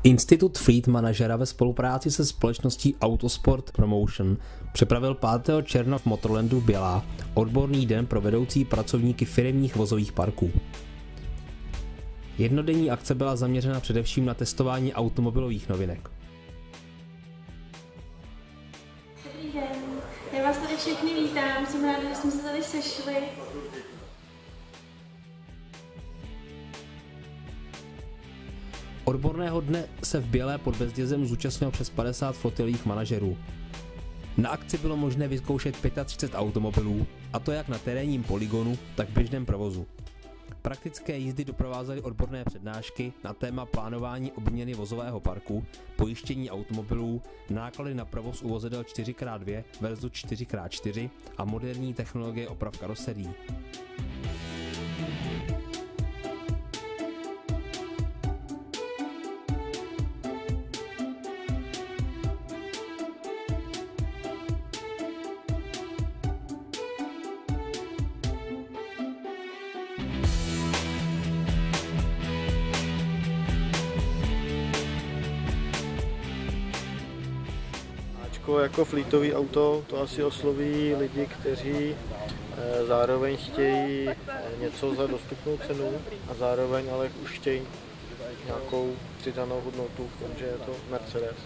Institut Fleet Managera ve spolupráci se společností Autosport Promotion připravil 5. června v Motorlandu v Bělá odborný den pro vedoucí pracovníky firemních vozových parků. Jednodenní akce byla zaměřena především na testování automobilových novinek. Dobrý den, já vás tady všechny vítám, jsem ráda, že jsme se tady sešli. Odborného dne se v Bělé pod Bezdězem zúčastnilo přes 50 flotilových manažerů. Na akci bylo možné vyzkoušet 35 automobilů, a to jak na terénním polygonu, tak v běžném provozu. Praktické jízdy doprovázely odborné přednášky na téma plánování obměny vozového parku, pojištění automobilů, náklady na provoz u vozidel 4x2 versus 4x4 a moderní technologie oprav karoserií. Jako fleetový auto to asi osloví lidi, kteří zároveň chtějí něco za dostupnou cenu a zároveň ale už chtějí nějakou přidanou hodnotu v tom, že je to Mercedes.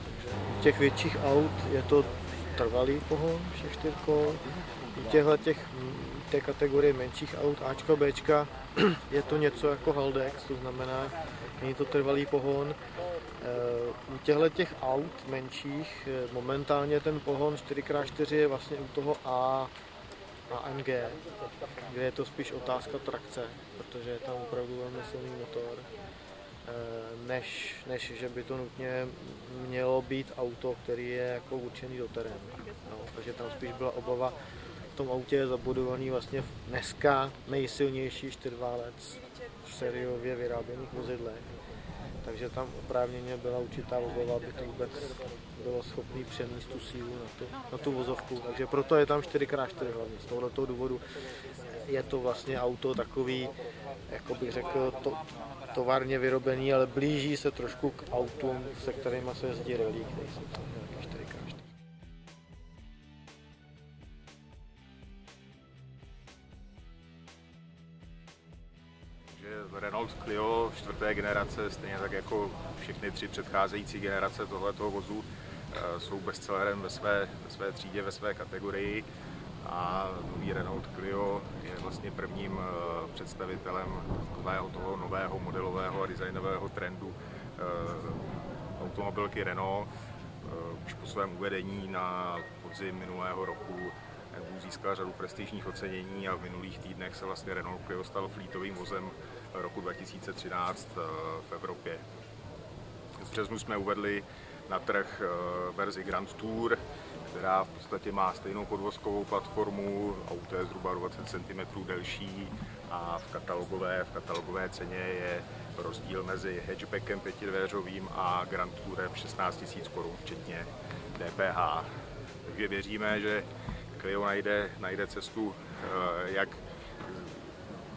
U těch větších aut je to trvalý pohon všech 4 kol. U té kategorie menších aut Ačka, Bčka je to něco jako Haldex, to znamená, není to trvalý pohon. U těch aut menších momentálně ten pohon 4x4 je vlastně u toho AMG, kde je to spíš otázka trakce, protože je tam opravdu velmi silný motor, než že by to nutně mělo být auto, který je jako určený do terénu. No, takže tam spíš byla obava, v tom autě je zabudovaný vlastně dneska nejsilnější 4válec v sériově vyráběných vozidlech. Takže tam oprávněně byla určitá obava, aby to vůbec bylo schopné přenést tu sílu na tu vozovku. Takže proto je tam 4x4 hlavně. Z tohoto důvodu je to vlastně auto takový, jako bych řekl, továrně vyrobený, ale blíží se trošku k autům, se kterými se jezdí rally, které jsou tam nějaké 4x4. Renault Clio 4. generace, stejně tak jako všechny 3 předcházející generace tohoto vozu, jsou bestsellerem ve své třídě, ve své kategorii, a nový Renault Clio je vlastně prvním představitelem toho nového modelového a designového trendu automobilky Renault. Už po svém uvedení na podzim minulého roku získal řadu prestižních ocenění a v minulých týdnech se vlastně Renault Clio stal fleetovým vozem roku 2013 v Evropě. V březnu jsme uvedli na trh verzi Grand Tour, která v podstatě má stejnou podvozkovou platformu, auto je zhruba 20 cm delší a v katalogové ceně je rozdíl mezi hatchbackem 5dveřovým a Grand Tourem 16 000 korun včetně DPH. Takže věříme, že Clio najde cestu jak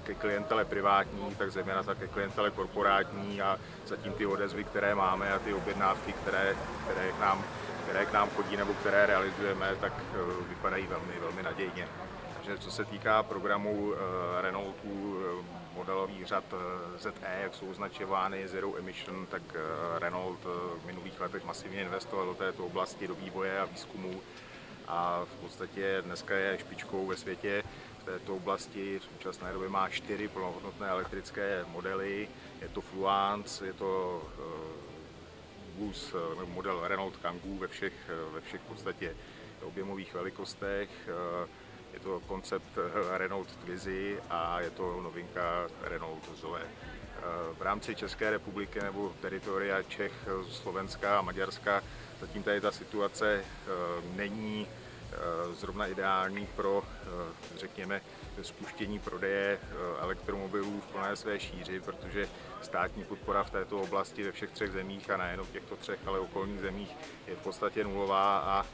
ke klientele privátní, tak zejména ke klientele korporátní, a zatím ty odezvy, které máme, a ty objednávky, které k nám chodí nebo které realizujeme, tak vypadají velmi nadějně. Takže co se týká programu Renaultů, modelových řad ZE, jak jsou označovány Zero Emission, tak Renault v minulých letech masivně investoval do této oblasti, do vývoje a výzkumu, a v podstatě dneska je špičkou ve světě v této oblasti. V současné době má 4 plnohodnotné elektrické modely. Je to Fluence, je to model Renault Kangoo ve všech v podstatě objemových velikostech. Je to koncept Renault Twizy a je to novinka Renault Zoe. V rámci České republiky nebo teritoria Čech, Slovenska a Maďarska zatím tady ta situace není zrovna ideální pro, řekněme, spuštění prodeje elektromobilů v plné své šíři, protože státní podpora v této oblasti ve všech 3 zemích, a nejenom v těchto 3, ale okolních zemích, je v podstatě nulová, a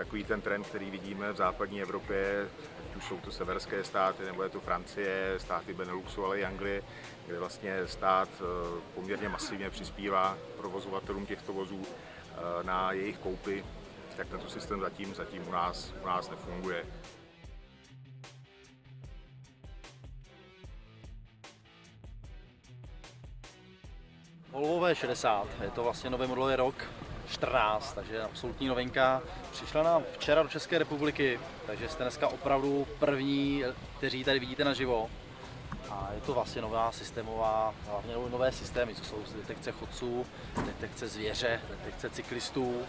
takový ten trend, který vidíme v západní Evropě, ať už jsou to severské státy, nebo je to Francie, státy Beneluxu, ale i Anglie, kde vlastně stát poměrně masivně přispívá provozovatelům těchto vozů na jejich koupy, tak tento systém zatím u nás nefunguje. Volvo V60, je to vlastně nový modelový rok 14, takže absolutní novinka. Přišla nám včera do České republiky, takže jste dneska opravdu první, kteří tady vidíte naživo. A je to vlastně nová systémová, hlavně nové systémy, co jsou detekce chodců, detekce zvěře, detekce cyklistů.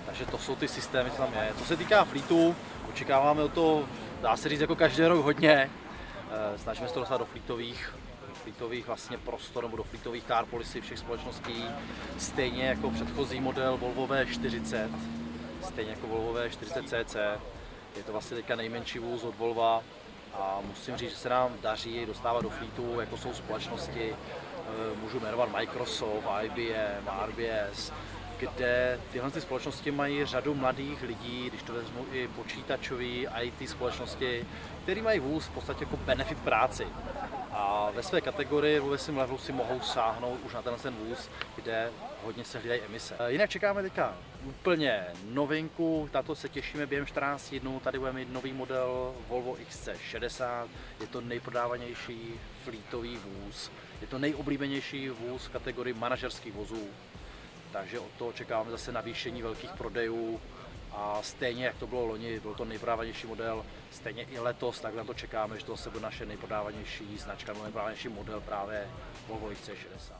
Takže to jsou ty systémy, co tam je. Co se týká fleetu, očekáváme o to, dá se říct, jako každý rok hodně. Snažíme se to dostat do fleetových vlastně prostor nebo do fleetových car policy všech společností, stejně jako předchozí model Volvo V40, stejně jako Volvo V40 CC. Je to vlastně teďka nejmenší vůz od Volva a musím říct, že se nám daří dostávat do fleetu, jako jsou společnosti, můžu jmenovat Microsoft, IBM, RBS, kde tyhle společnosti mají řadu mladých lidí, když to vezmu i počítačový IT společnosti, který mají vůz v podstatě jako benefit práci. A ve své kategorii ve svém levelu si mohou sáhnout už na ten vůz, kde hodně se hlídají emise. Jinak čekáme teďka úplně novinku, tato se těšíme během 14 dnů, tady budeme mít nový model Volvo XC60, je to nejprodávanější fleetový vůz, je to nejoblíbenější vůz v kategorii manažerských vozů, takže od toho čekáme zase navýšení velkých prodejů. A stejně, jak to bylo loni, byl to nejprodávanější model, stejně i letos, tak na to čekáme, že to se bude naše nejprodávanější značka, nejprodávanější model právě Volvo XC60.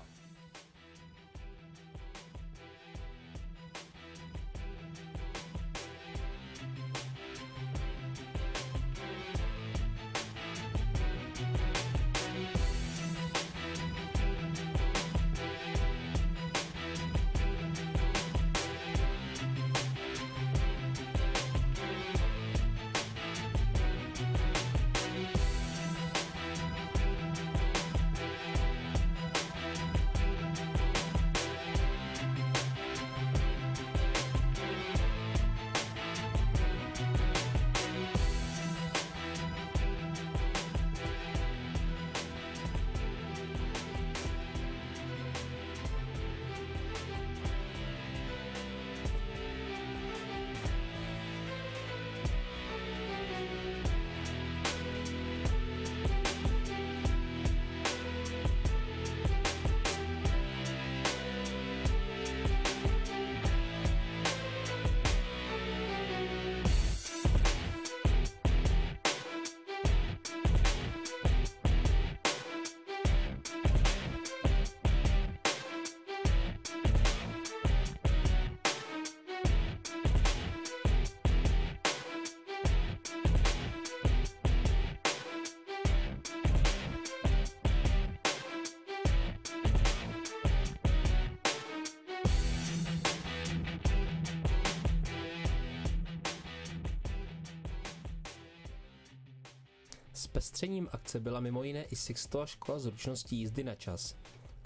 Zpestřením akce byla mimo jiné i Sixtova škola zručností jízdy na čas,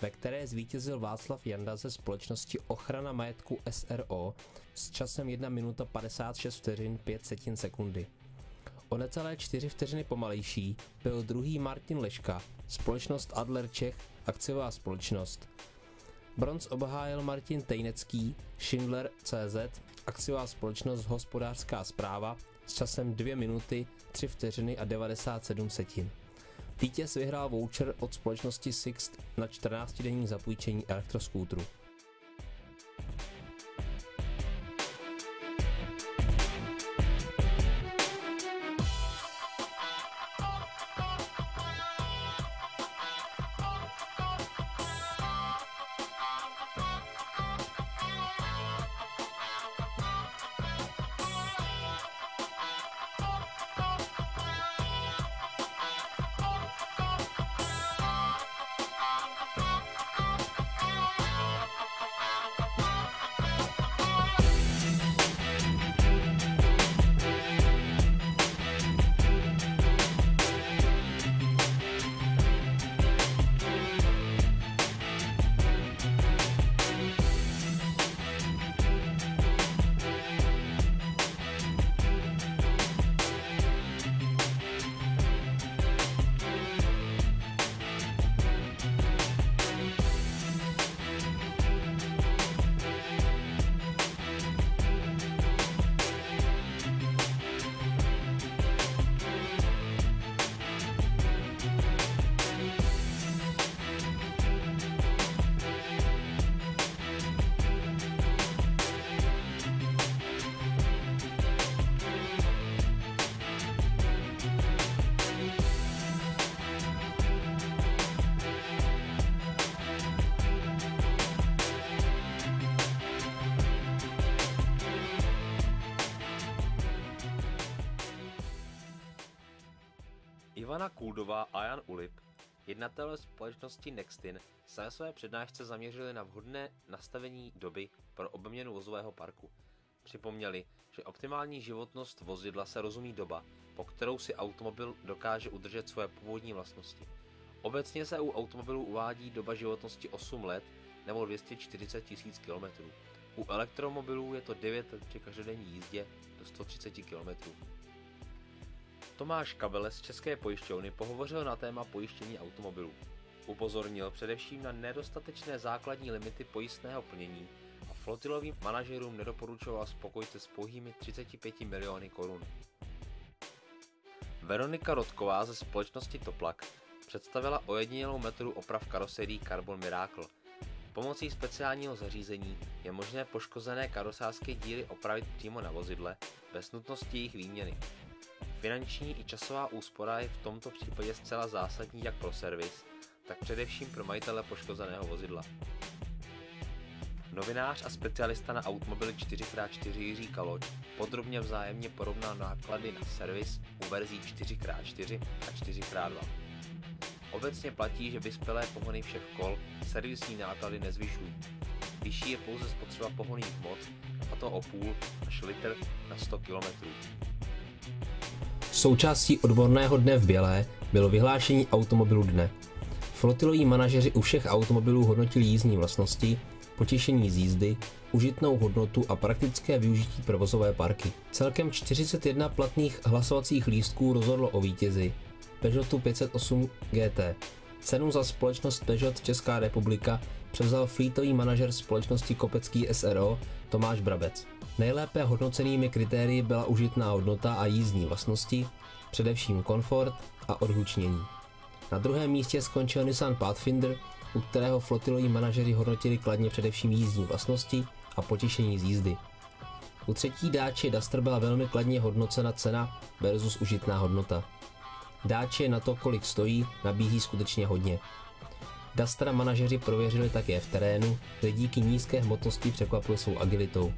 ve které zvítězil Václav Janda ze společnosti Ochrana majetku SRO s časem 1 minuta 56 vteřin 5 setin sekundy. O necelé 4 vteřiny pomalejší byl druhý Martin Leška, společnost Adler Čech, akciová společnost. Bronz obhájil Martin Tejnecký, Schindler CZ, akciová společnost Hospodářská správa s časem 2 minuty 3 vteřiny a 97 setin. Vítěz vyhrál voucher od společnosti Sixt na 14denní zapůjčení elektroskútru. Ivana Kuldová a Jan Ulip, jednatelé společnosti Nextin, se na své přednášce zaměřili na vhodné nastavení doby pro obměnu vozového parku. Připomněli, že optimální životnost vozidla se rozumí doba, po kterou si automobil dokáže udržet své původní vlastnosti. Obecně se u automobilů uvádí doba životnosti 8 let nebo 240 000 km. U elektromobilů je to 9 let při každodenní jízdě do 130 km. Tomáš Kabele z České pojišťovny pohovořil na téma pojištění automobilů. Upozornil především na nedostatečné základní limity pojistného plnění a flotilovým manažerům nedoporučoval spokojit se s pouhými 35 miliony korun. Veronika Rodková ze společnosti Toplak představila ojedinělou metodu oprav karoserií Carbon Miracle. Pomocí speciálního zařízení je možné poškozené karosářské díly opravit přímo na vozidle bez nutnosti jejich výměny. Finanční i časová úspora je v tomto případě zcela zásadní jak pro servis, tak především pro majitele poškozeného vozidla. Novinář a specialista na automobily 4x4 Jiří Kaloč podrobně vzájemně porovnal náklady na servis u verzí 4x4 a 4x2. Obecně platí, že vyspělé pohony všech kol servisní náklady nezvyšují. Vyšší je pouze spotřeba pohonných hmot, a to o půl až litr na 100 km. Součástí odborného dne v Bělé bylo vyhlášení automobilu dne. Flotiloví manažeři u všech automobilů hodnotili jízdní vlastnosti, potěšení z jízdy, užitnou hodnotu a praktické využití provozové parky. Celkem 41 platných hlasovacích lístků rozhodlo o vítězi Peugeotu 508 GT. Cenu za společnost Peugeot Česká republika převzal fleetový manažer společnosti Kopecký SRO Tomáš Brabec. Nejlépe hodnocenými kritérii byla užitná hodnota a jízdní vlastnosti, především komfort a odhlučnění. Na druhém místě skončil Nissan Pathfinder, u kterého flotiloví manažeři hodnotili kladně především jízdní vlastnosti a potěšení z jízdy. U třetí Dacia Duster byla velmi kladně hodnocena cena versus užitná hodnota. Dacia na to, kolik stojí, nabízí skutečně hodně. Dustera manažeři prověřili také v terénu, kde díky nízké hmotnosti překvapili svou agilitou.